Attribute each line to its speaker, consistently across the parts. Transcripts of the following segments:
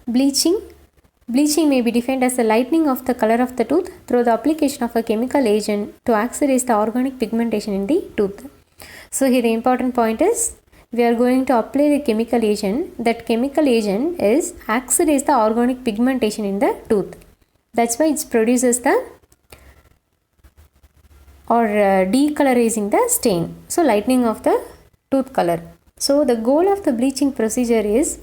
Speaker 1: Bleaching. Bleaching may be defined as the lightening of the color of the tooth through the application of a chemical agent to accelerate the organic pigmentation in the tooth. So here the important point is we are going to apply the chemical agent. That chemical agent is accelerates the organic pigmentation in the tooth. That's why it produces the decolorizing the stain. So lightening of the tooth color. So the goal of the bleaching procedure is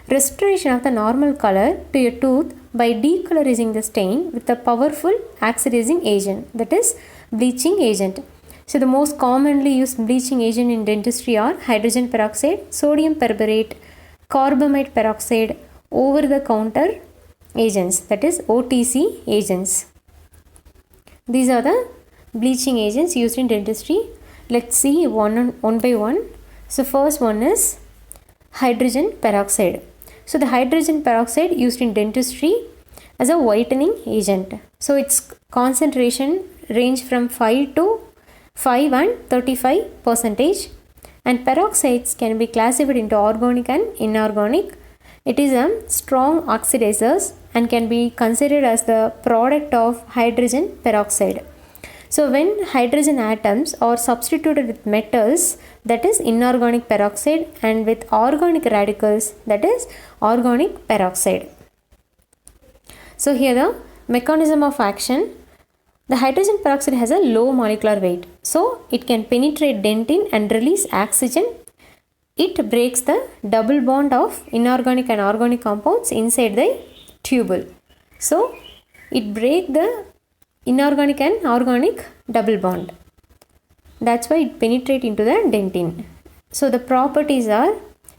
Speaker 1: restoration of the normal color to your tooth by decolorizing the stain with a powerful oxidizing agent, that is bleaching agent. So the most commonly used bleaching agent in dentistry are hydrogen peroxide, sodium perborate, carbamide peroxide, over the counter agents, that is OTC agents. These are the bleaching agents used in dentistry. Let's see one by one. So first one is hydrogen peroxide. So the hydrogen peroxide used in dentistry as a whitening agent. So its concentration range from 5 and 35%, and peroxides can be classified into organic and inorganic. It is a strong oxidizer and can be considered as the product of hydrogen peroxide. So when hydrogen atoms are substituted with metals, that is inorganic peroxide, and with organic radicals, that is organic peroxide. So here the mechanism of action. The hydrogen peroxide has a low molecular weight, so it can penetrate dentin and release oxygen. It breaks the double bond of inorganic and organic compounds inside the tubule. So it breaks the inorganic and organic double bond. That's why it penetrates into the dentin. So the properties are,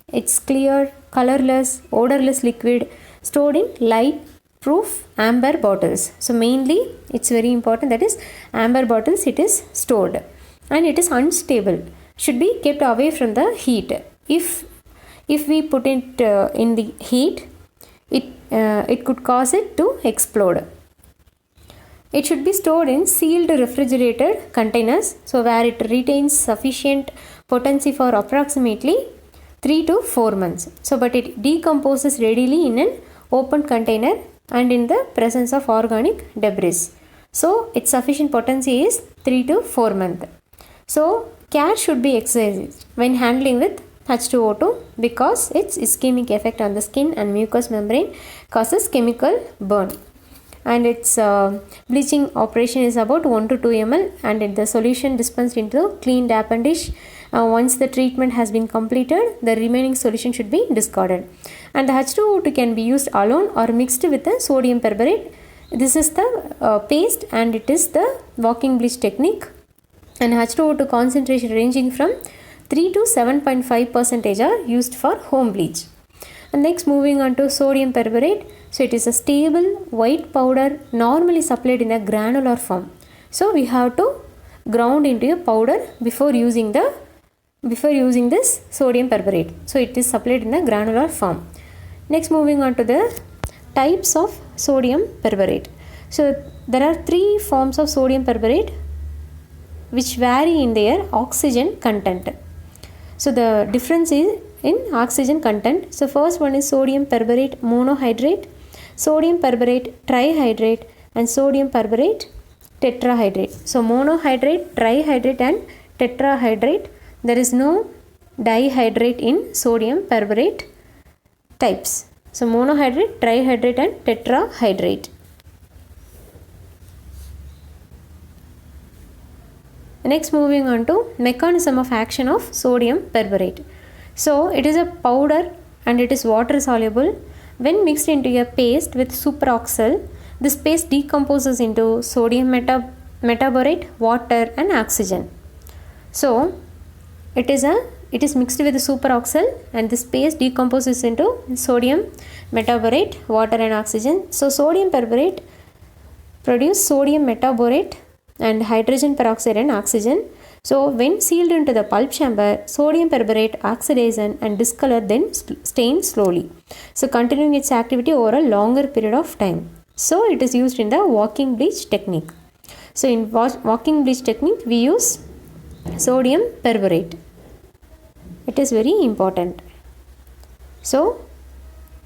Speaker 1: it's clear, colorless, odorless liquid stored in light proof amber bottles. So mainly it's very important, that is amber bottles it is stored, and it is unstable, should be kept away from the heat. If we put it in the heat, it could cause it to explode. It should be stored in sealed refrigerated containers, so where it retains sufficient potency for approximately 3 to 4 months. So but it decomposes readily in an open container and in the presence of organic debris. So its sufficient potency is 3 to 4 months. So care should be exercised when handling with H2O2 because its ischemic effect on the skin and mucous membrane causes chemical burn. And its bleaching operation is about 1 to 2 ml, and the solution dispensed into cleaned appendage. Once the treatment has been completed, the remaining solution should be discarded. And the H2O2 can be used alone or mixed with the sodium perborate. This is the paste, and it is the walking bleach technique. And H2O2 concentration ranging from 3 to 7.5% are used for home bleach. And next, moving on to sodium perborate. So it is a stable white powder normally supplied in a granular form. So we have to ground into a powder before using this sodium perborate. So it is supplied in a granular form. Next, moving on to the types of sodium perborate. So there are 3 forms of sodium perborate which vary in their oxygen content. So the difference is in oxygen content. So first one is sodium perborate monohydrate, sodium perborate trihydrate, and sodium perborate tetrahydrate. So monohydrate, trihydrate, and tetrahydrate. There is no dihydrate in sodium perborate types. So monohydrate, trihydrate, and tetrahydrate. Next, moving on to mechanism of action of sodium perborate. So it is a powder and it is water soluble. When mixed into a paste with superoxide, this paste decomposes into sodium metaborate, water, and oxygen. So it is mixed with the superoxide, and this paste decomposes into sodium metaborate, water, and oxygen. So sodium perborate produce sodium metaborate and hydrogen peroxide and oxygen. So when sealed into the pulp chamber, sodium perborate oxidizes and discolor, then stains slowly. So continuing its activity over a longer period of time. So it is used in the walking bleach technique. So in walking bleach technique, we use sodium perborate. It is very important. So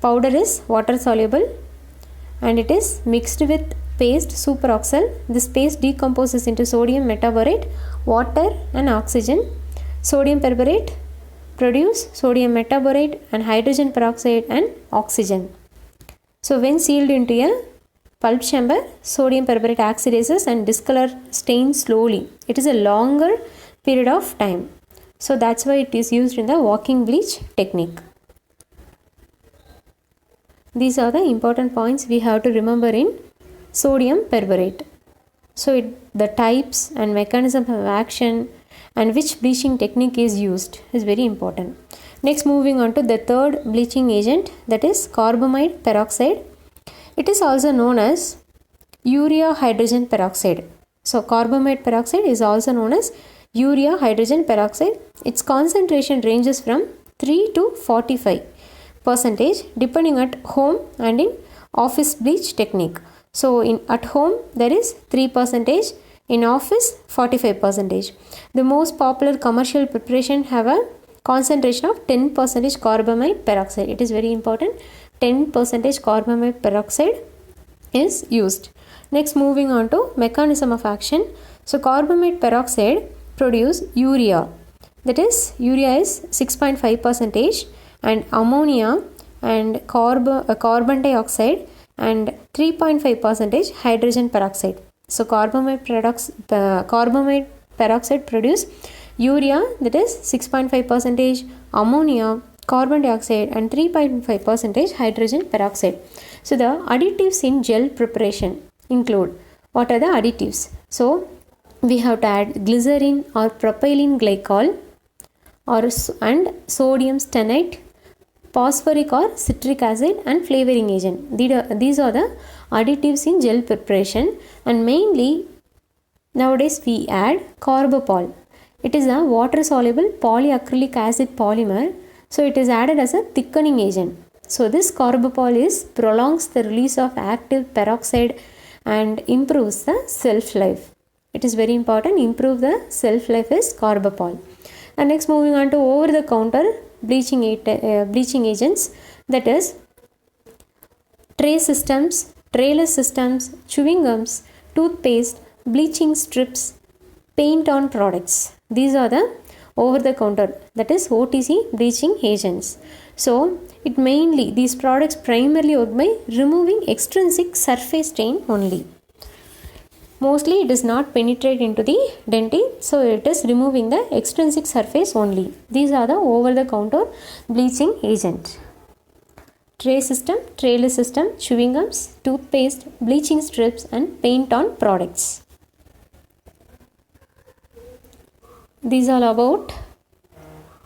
Speaker 1: powder is water soluble and it is mixed with paste superoxide. This paste decomposes into sodium metaborate, water and oxygen. Sodium perborate produce sodium metaborate and hydrogen peroxide and oxygen. So when sealed into a pulp chamber, sodium perborate oxidizes and discolor stain slowly. It is a longer period of time. So that's why it is used in the walking bleach technique. These are the important points we have to remember in sodium perborate. So the types and mechanism of action and which bleaching technique is used is very important. Next, moving on to the third bleaching agent, that is carbamide peroxide. It is also known as urea hydrogen peroxide. So carbamide peroxide is also known as urea hydrogen peroxide. Its concentration ranges from 3 to 45% depending at home and in office bleach technique. So at home there is 3%, in office 45%. The most popular commercial preparation have a concentration of 10% carbamide peroxide. It is very important. 10% carbamide peroxide is used. Next, moving on to mechanism of action. So carbamide peroxide produce urea. That is, urea is 6.5% and ammonia and carbon dioxide and 3.5% hydrogen peroxide. So carbamide peroxide produce urea, that is 6.5%, ammonia, carbon dioxide and 3.5% hydrogen peroxide. So the additives in gel preparation include, what are the additives? So we have to add glycerin or propylene glycol and sodium stannate, phosphoric or citric acid and flavoring agent. These are the additives in gel preparation, and mainly nowadays we add carbapol. It is a water soluble polyacrylic acid polymer, so it is added as a thickening agent. So this carbapol prolongs the release of active peroxide and improves the shelf life. It is very important, improve the shelf life is carbapol. And next, moving on to over the counter bleaching agents, that is tray systems, trayless systems, chewing gums, toothpaste, bleaching strips, paint on products. These are the over the counter, that is OTC bleaching agents. So these products primarily work by removing extrinsic surface stain only. Mostly it does not penetrate into the dentin, so it is removing the extrinsic surface only. These are the over the counter bleaching agent. Tray system, trayless system, chewing gums, toothpaste, bleaching strips and paint on products. These are about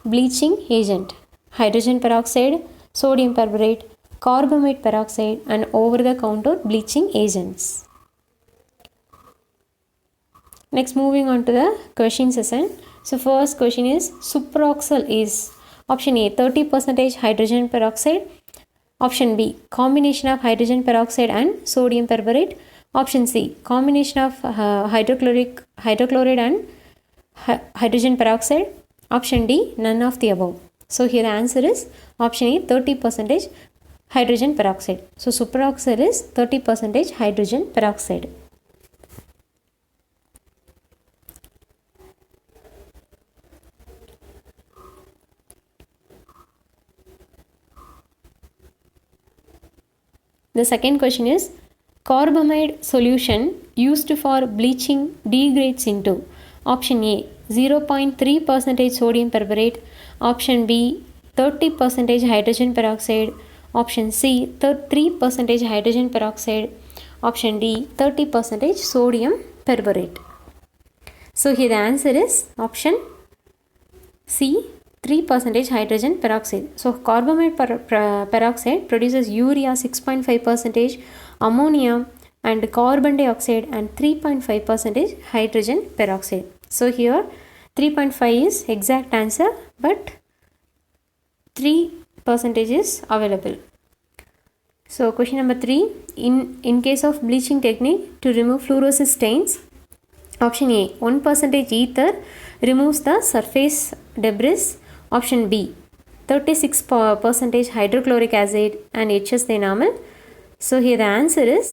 Speaker 1: bleaching agent: hydrogen peroxide, sodium perborate, carbamide peroxide and over the counter bleaching agents. Next, moving on to the question session. So first question is, superoxide is option A 30% hydrogen peroxide, option B combination of hydrogen peroxide and sodium perborate, option C combination of hydrochloride and hydrogen peroxide, option D none of the above. So here the answer is option A 30% hydrogen peroxide. So superoxide is 30% hydrogen peroxide. The second question is, carbamide solution used for bleaching degrades into option A 0.3% sodium perborate, option B 30% hydrogen peroxide, option C 3% hydrogen peroxide, option D 30% sodium perborate. So here the answer is option C 3% hydrogen peroxide. So carbamide peroxide produces urea 6.5%, ammonia and carbon dioxide and 3.5% hydrogen peroxide. So here 3.5 is exact answer, but 3% is available. So question number 3, in case of bleaching technique to remove fluorosis stains, option A 1% ether removes the surface debris, option B 36% hydrochloric acid and HS the enamel. So here the answer is